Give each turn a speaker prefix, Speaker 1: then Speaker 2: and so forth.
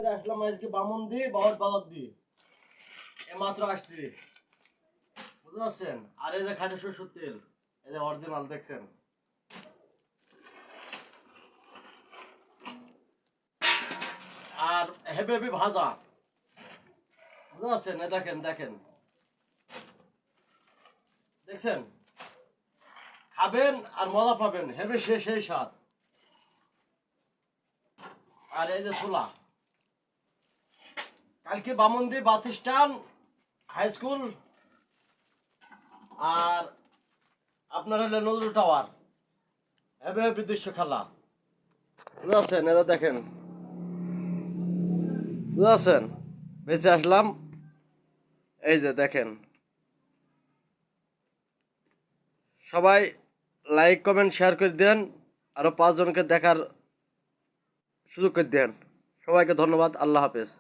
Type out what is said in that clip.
Speaker 1: আসলাম আজকে বামুন দি বাবার বাজার দি মাত্র আসছি, বুঝতে পারছেন? আর এই যে খাঁটি সরষের তেল, এই যে অরিজিনাল দেখছেন, আর হেভি হেভি ভাজা, বুঝতে পারছেন? দেখেন দেখেন, দেখছেন? খাবেন আর মজা পাবেন, হেভি সেই স্বাদ। আর এই যে ছোলা, কালকে বামুনদি বাস স্ট্যান্ড, হাই স্কুল, আর আপনার হলো নজরুল টাওয়ার, হেভি হেভি দৃশ্য খেলা, বুঝতে পারছেন? এটা দেখেন, বুঝতে পারছেন? বেঁচে আসলাম, এই যে দেখেন। সবাই লাইক কমেন্ট শেয়ার করে দেন, আরো 5 জনকে দেখার সুযোগ করে দেন। সবাইকে ধন্যবাদ, আল্লাহ হাফেজ।